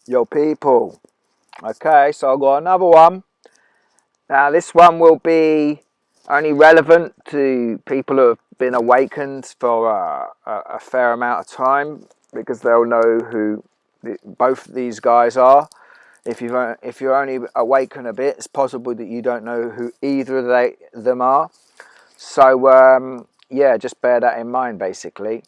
Yo people. Okay, so I've got another one. Now this one will be only relevant to people who have been awakened for a fair amount of time, because they'll know who both these guys are. If you're only awakened a bit, it's possible that you don't know who either of them are. So yeah, just bear that in mind basically.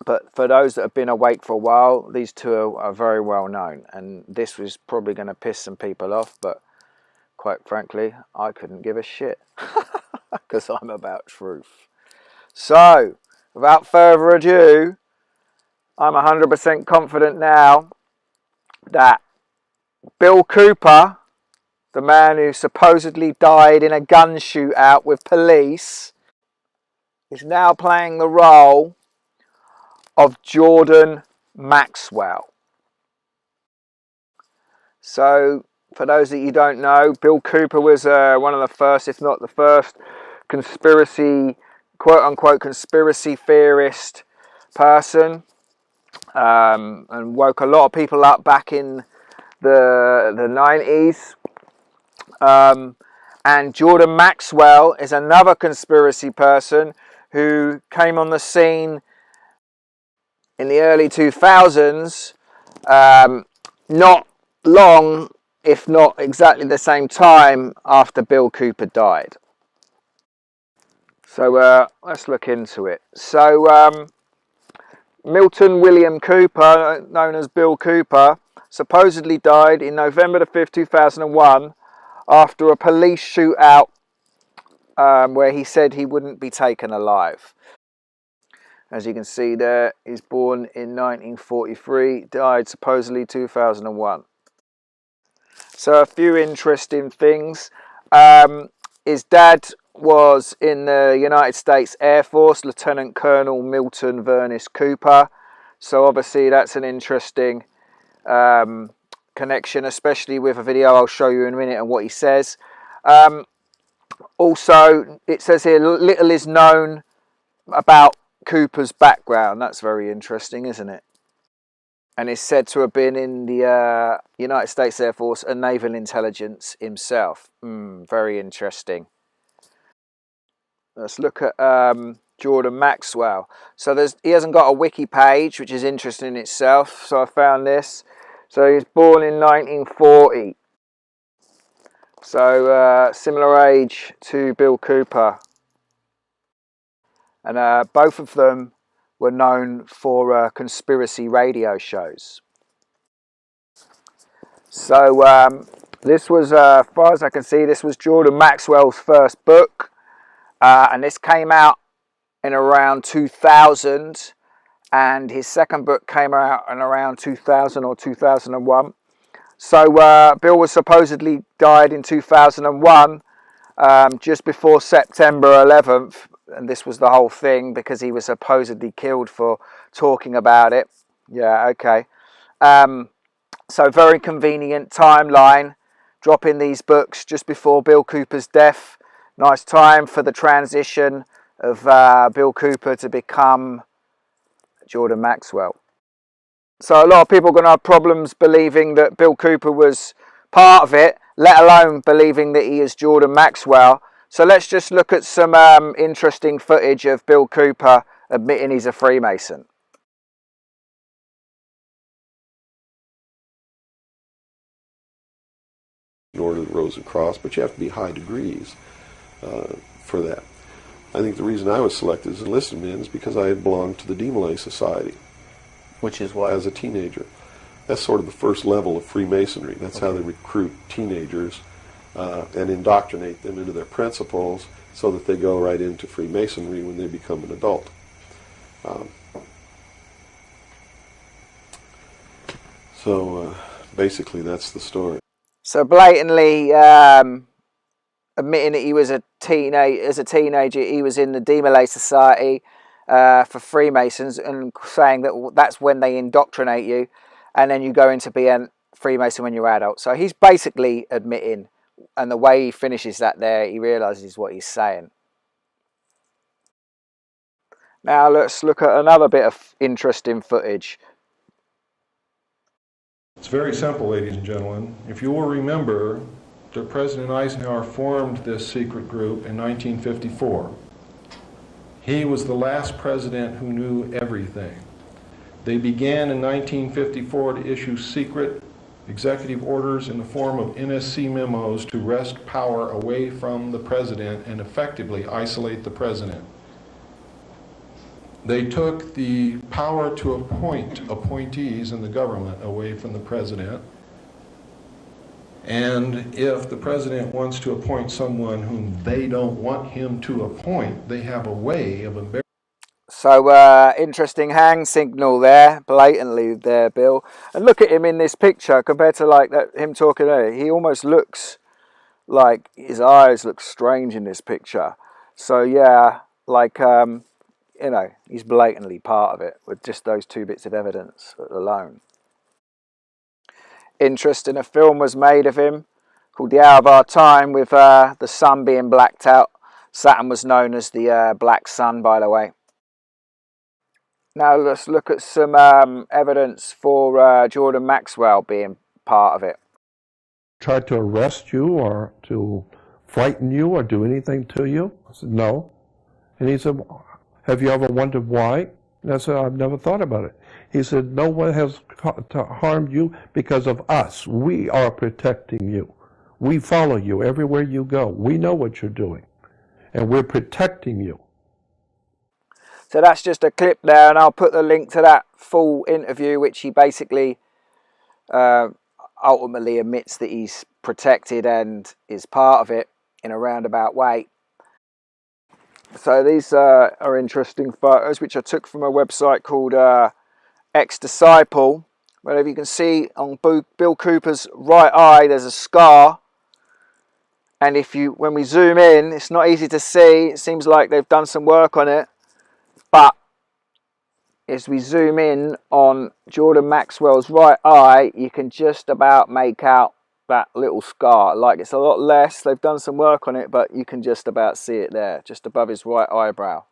But for those that have been awake for a while, these two are very well known, and this was probably going to piss some people off, but quite frankly, I couldn't give a shit because I'm about truth. So, without further ado, I'm 100% confident now that Bill Cooper, the man who supposedly died in a gun shootout with police, is now playing the role of Jordan Maxwell. So, for those that you don't know, Bill Cooper was one of the first, if not the first, conspiracy, quote-unquote, conspiracy theorist person, and woke a lot of people up back in the 90s. And Jordan Maxwell is another conspiracy person who came on the scene in the early 2000s, not long, if not exactly the same time after Bill Cooper died. So let's look into it. So Milton William Cooper, known as Bill Cooper, supposedly died in November the 5th, 2001 after a police shootout where he said he wouldn't be taken alive. As you can see there, he's born in 1943, died supposedly 2001. So a few interesting things. His dad was in the United States Air Force, Lieutenant Colonel Milton Vernis Cooper. So obviously that's an interesting connection, especially with a video I'll show you in a minute and what he says. Also, it says here little is known about Cooper's background. That's very interesting, isn't it? And is said to have been in the United States Air Force and Naval Intelligence himself. Very interesting. Let's look at Jordan Maxwell. So he hasn't got a wiki page, which is interesting in itself. So I found this. So he was born in 1940. So similar age to Bill Cooper. And both of them were known for conspiracy radio shows. So this was, as far as I can see, this was Jordan Maxwell's first book. And this came out in around 2000. And his second book came out in around 2000 or 2001. So Bill was supposedly died in 2001, just before September 11th. And this was the whole thing because he was supposedly killed for talking about it. Yeah, okay. So very convenient timeline, dropping these books just before Bill Cooper's death. Nice time for the transition of Bill Cooper to become Jordan Maxwell. So a lot of people are going to have problems believing that Bill Cooper was part of it, let alone believing that he is Jordan Maxwell. So let's just look at some interesting footage of Bill Cooper admitting he's a Freemason. Order of the Rose and Cross, but you have to be high degrees for that. I think the reason I was selected as enlisted man is because I had belonged to the Demolay Society. Which is what? As a teenager. That's sort of the first level of Freemasonry. That's how they recruit teenagers and indoctrinate them into their principles so that they go right into Freemasonry when they become an adult. So basically that's the story. So blatantly admitting that he was as a teenager, he was in the Demolay Society for Freemasons, and saying that that's when they indoctrinate you, and then you go into being a Freemason when you're adult. So he's basically admitting, and the way he finishes that there, he realises what he's saying. Now let's look at another bit of interesting footage. It's very simple, ladies and gentlemen. If you will remember that President Eisenhower formed this secret group in 1954. He was the last president who knew everything. They began in 1954 to issue secret executive orders in the form of NSC memos to wrest power away from the president and effectively isolate the president. They took the power to appoint appointees in the government away from the president. And if the president wants to appoint someone whom they don't want him to appoint, they have a way of embarrassing. So interesting hand signal there, blatantly there, Bill. And look at him in this picture compared to like that him talking earlier. He almost looks like his eyes look strange in this picture. So yeah, like you know, he's blatantly part of it with just those two bits of evidence alone. Interesting, a film was made of him called The Hour of Our Time with the sun being blacked out. Saturn was known as the Black Sun, by the way. Now let's look at some evidence for Jordan Maxwell being part of it. Tried to arrest you or to frighten you or do anything to you? I said, no. And he said, have you ever wondered why? And I said, I've never thought about it. He said, no one has harmed you because of us. We are protecting you. We follow you everywhere you go. We know what you're doing. And we're protecting you. So that's just a clip there, and I'll put the link to that full interview, which he basically ultimately admits that he's protected and is part of it in a roundabout way. So these are interesting photos which I took from a website called Ex-Disciple. Where you can see on Bill Cooper's right eye there's a scar, and when we zoom in, it's not easy to see. It seems like they've done some work on it, but as we zoom in on Jordan Maxwell's right eye, you can just about make out that little scar. Like, it's a lot less, they've done some work on it, but you can just about see it there, just above his right eyebrow.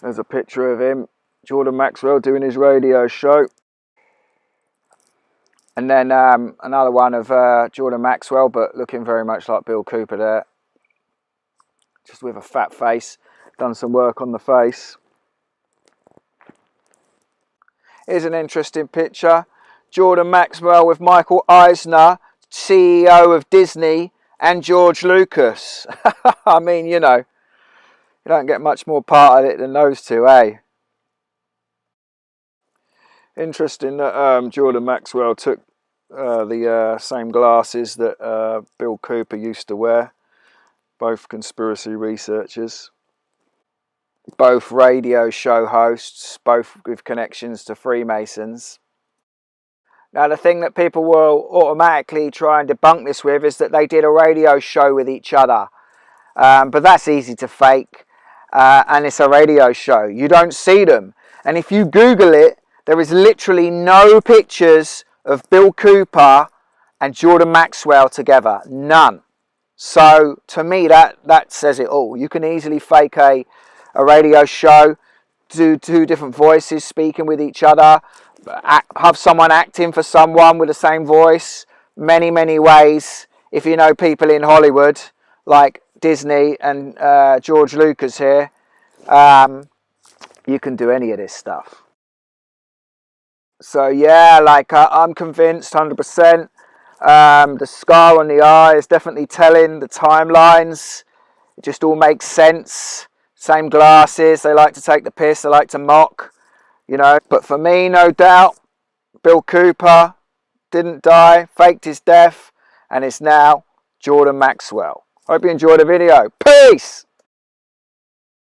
There's a picture of him, Jordan Maxwell, doing his radio show. And then another one of Jordan Maxwell, but looking very much like Bill Cooper there. Just with a fat face, done some work on the face. Here's an interesting picture. Jordan Maxwell with Michael Eisner, CEO of Disney, and George Lucas. I mean, you know, you don't get much more part of it than those two, eh? Interesting that Jordan Maxwell took the same glasses that Bill Cooper used to wear. Both conspiracy researchers. Both radio show hosts, both with connections to Freemasons. Now, the thing that people will automatically try and debunk this with is that they did a radio show with each other. But that's easy to fake. And it's a radio show. You don't see them. And if you Google it, there is literally no pictures of Bill Cooper and Jordan Maxwell together. None. So, to me, that says it all. You can easily fake a radio show, do two different voices speaking with each other, have someone acting for someone with the same voice, many, many ways. If you know people in Hollywood, like Disney and George Lucas here, you can do any of this stuff. So yeah, like I'm convinced 100%. The scar on the eye is definitely telling. The timelines, it just all makes sense. Same glasses, they like to take the piss, they like to mock, you know. But for me, no doubt, Bill Cooper didn't die, faked his death, and it's now Jordan Maxwell. Hope you enjoyed the video. Peace!